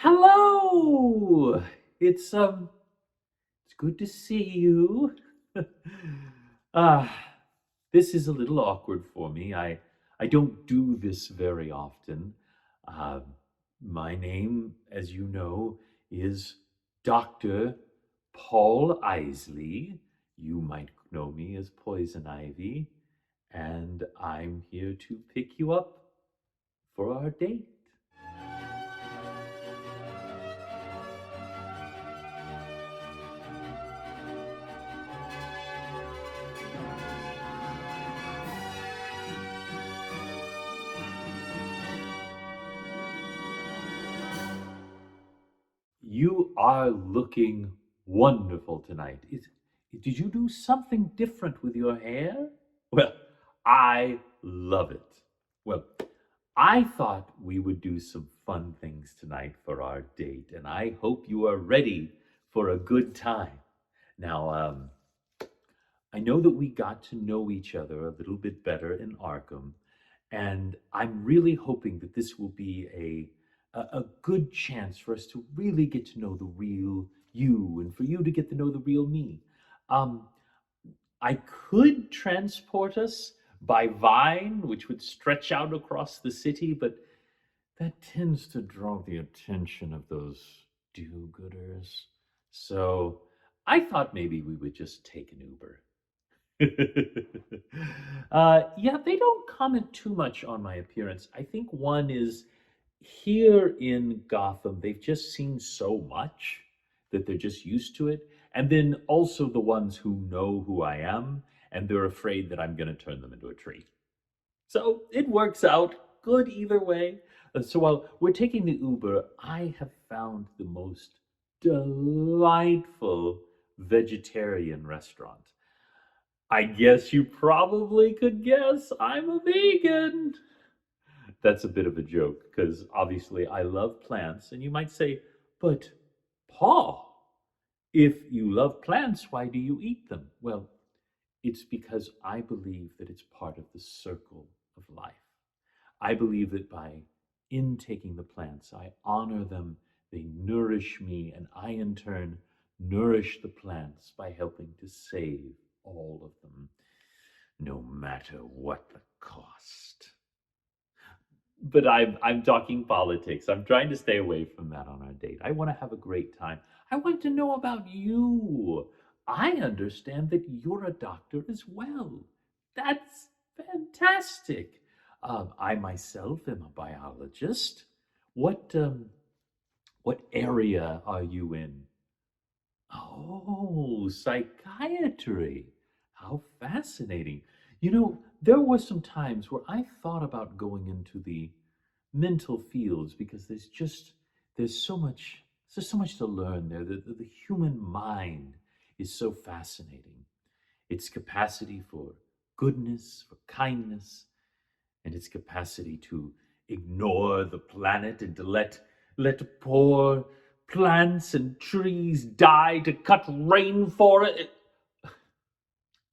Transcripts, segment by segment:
Hello. It's good to see you. Ah, this is a little awkward for me. I don't do this very often. Um, my name, as you know, is Dr. Paul Isley. You might know me as Poison Ivy, and I'm here to pick you up for our date. You are looking wonderful tonight. Did you do something different with your hair? Well, I love it. Well, I thought we would do some fun things tonight for our date, and I hope you are ready for a good time. Now, I know that we got to know each other a little bit better in Arkham, and I'm really hoping that this will be a good chance for us to really get to know the real you and for you to get to know the real me. Um, I could transport us by vine, which would stretch out across the city, but that tends to draw the attention of those do-gooders. So I thought maybe we would just take an Uber. Yeah, they don't comment too much on my appearance. I think one is here in Gotham, they've just seen so much that they're just used to it. And then also the ones who know who I am, and they're afraid that I'm going to turn them into a tree. So it works out good either way. So while we're taking the Uber, I have found the most delightful vegetarian restaurant. I guess you probably could guess I'm a vegan. That's a bit of a joke because obviously I love plants, and you might say, but Paul, if you love plants, why do you eat them? Well, it's because I believe that it's part of the circle of life. I believe that by intaking the plants, I honor them, they nourish me, and I in turn nourish the plants by helping to save all of them, no matter what the cost. But I'm talking politics. I'm trying to stay away from that on our date. I want to have a great time. I want to know about you. I understand that you're a doctor as well. That's fantastic. I myself am a biologist. What what area are you in? Oh, psychiatry. How fascinating. There were some times where I thought about going into the mental fields because there's so much to learn there. The human mind is so fascinating. Its capacity for goodness, for kindness, and its capacity to ignore the planet and to let poor plants and trees die to cut rainforest.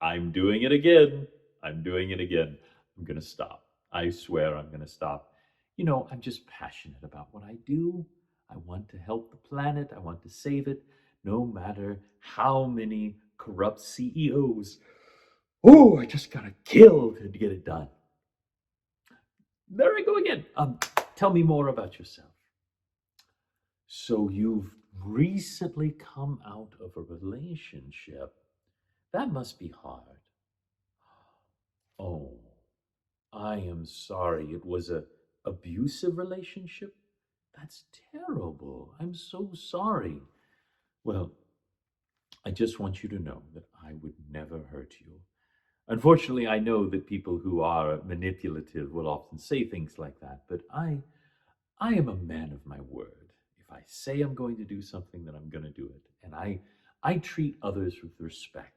I'm doing it again. I'm doing it again. I'm going to stop. I swear I'm going to stop. I'm just passionate about what I do. I want to help the planet. I want to save it, no matter how many corrupt CEOs. Oh, I just got to kill to get it done. There I go again. Tell me more about yourself. So you've recently come out of a relationship. That must be hard. Oh, I am sorry. It was a abusive relationship? That's terrible. I'm so sorry. Well, I just want you to know that I would never hurt you. Unfortunately, I know that people who are manipulative will often say things like that, but I am a man of my word. If I say I'm going to do something, then I'm going to do it. And I treat others with respect.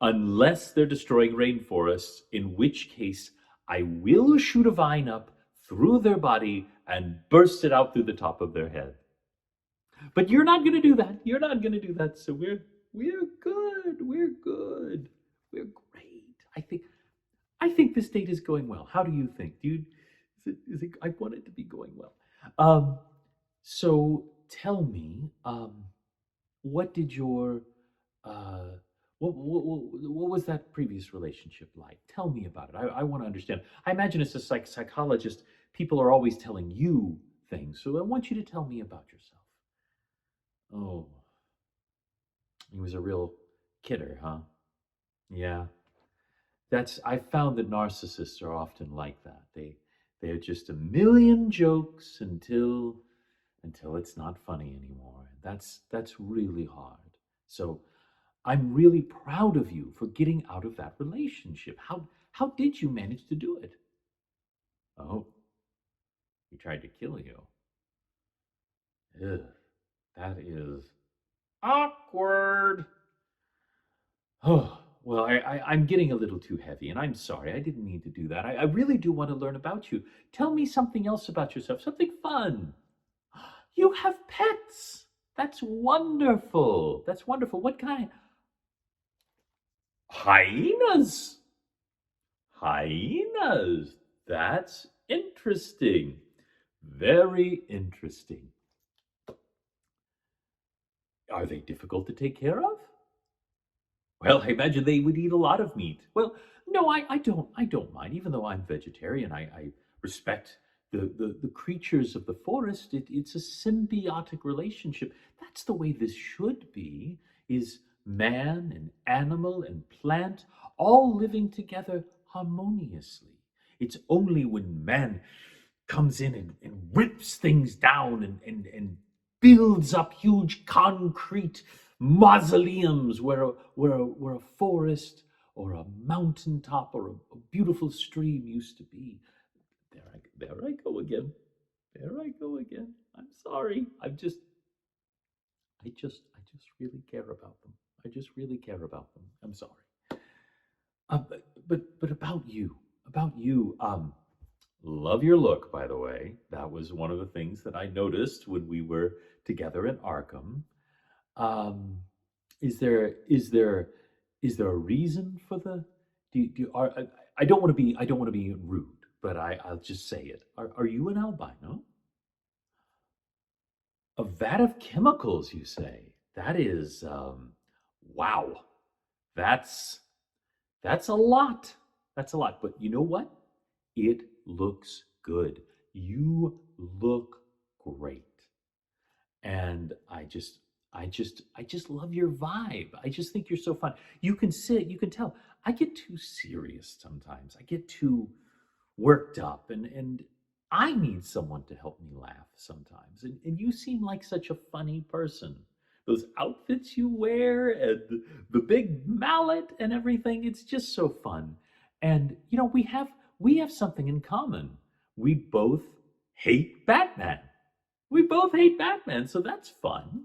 Unless they're destroying rainforests, in which case I will shoot a vine up through their body and burst it out through the top of their head. But you're not going to do that. You're not going to do that. So we're good. We're good. We're great. I think this date is going well. How do you think? I want it to be going well. Um, So tell me, what did your uh, what was that previous relationship like? Tell me about it. I want to understand. I imagine as a psychologist, people are always telling you things, so I want you to tell me about yourself. Oh, he was a real kidder, huh? Yeah, that's. I found that narcissists are often like that. They're just a million jokes until it's not funny anymore. That's really hard. So I'm really proud of you for getting out of that relationship. How did you manage to do it? Oh, he tried to kill you. Ugh, that is awkward. Oh, well, I'm getting a little too heavy, and I'm sorry. I didn't mean to do that. I really do want to learn about you. Tell me something else about yourself, something fun. You have pets. That's wonderful. That's wonderful. What kind? Hyenas. Hyenas. That's interesting. Very interesting. Are they difficult to take care of? Well, I imagine they would eat a lot of meat. Well, no, I don't mind. Even though I'm vegetarian, I respect the creatures of the forest. It's a symbiotic relationship. That's the way this should be, is man and animal and plant all living together harmoniously. It's only when man comes in and rips things down and builds up huge concrete mausoleums where a forest or a mountaintop or a beautiful stream used to be. There I go again. There I go again. I'm sorry. I just really care about them. I just really care about them. I'm sorry. But about you. Love your look, by the way. That was one of the things that I noticed when we were together in Arkham. Um, is there a reason for the? Do you, are I don't want to be rude, but I'll just say it. Are you an albino? A vat of chemicals, you say? That is wow. That's that's a lot. That's a lot. But you know what? It looks good. You look great. And I just love your vibe. I just think you're so fun. You can tell. I get too serious sometimes. I get too worked up and I need someone to help me laugh sometimes. And you seem like such a funny person. Those outfits you wear and the big mallet and everything, it's just so fun. And we have something in common. We both hate Batman. We both hate Batman, so that's fun.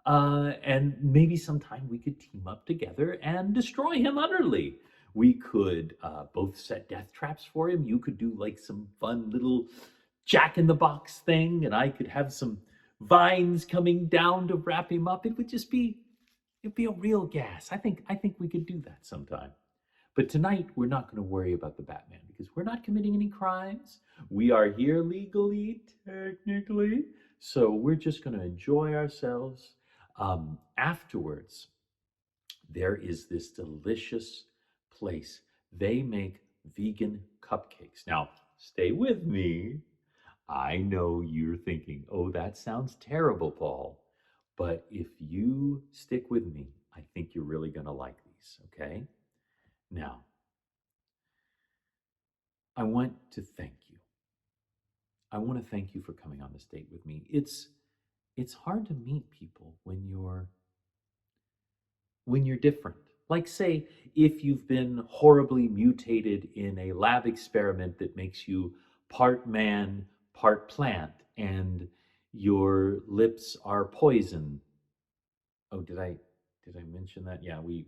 And maybe sometime we could team up together and destroy him utterly. We could both set death traps for him. You could do like some fun little Jack in the Box thing, and I could have some vines coming down to wrap him up. It'd be a real gas. I think we could do that sometime. But tonight, we're not going to worry about the Batman because we're not committing any crimes. We are here legally, technically. So we're just going to enjoy ourselves. Afterwards, there is this delicious place. They make vegan cupcakes. Now, stay with me. I know you're thinking, oh, that sounds terrible, Paul. But if you stick with me, I think you're really going to like these, okay? Now, I want to thank you. I want to thank you for coming on this date with me. It's hard to meet people when you're different. Like say if you've been horribly mutated in a lab experiment that makes you part man, part plant and your lips are poison. Oh, did I mention that? Yeah, we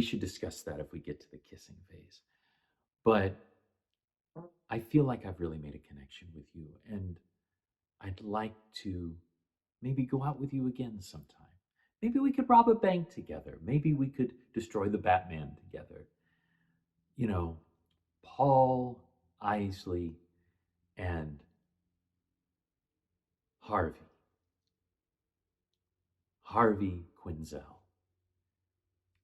should discuss that if we get to the kissing phase. But I feel like I've really made a connection with you and I'd like to maybe go out with you again sometime. Maybe we could rob a bank together. Maybe we could destroy the Batman together. You know, Paul, Isley, and Harvey. Harvey Quinzel.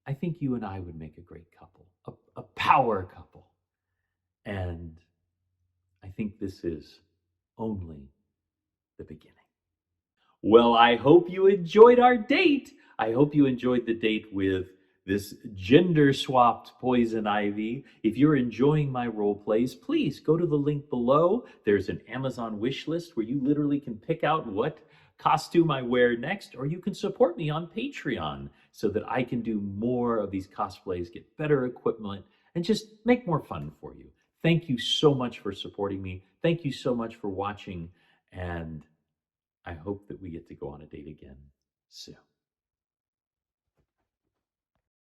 I think you and I would make a great couple, a power couple. And I think this is only the beginning. Well, I hope you enjoyed our date. I hope you enjoyed the date with this gender swapped poison ivy. If you're enjoying my role plays, please go to the link below. There's an Amazon wish list where you literally can pick out what costume I wear next, or you can support me on Patreon so that I can do more of these cosplays, get better equipment, and just make more fun for you. Thank you so much for supporting me. Thank you so much for watching, and I hope that we get to go on a date again soon.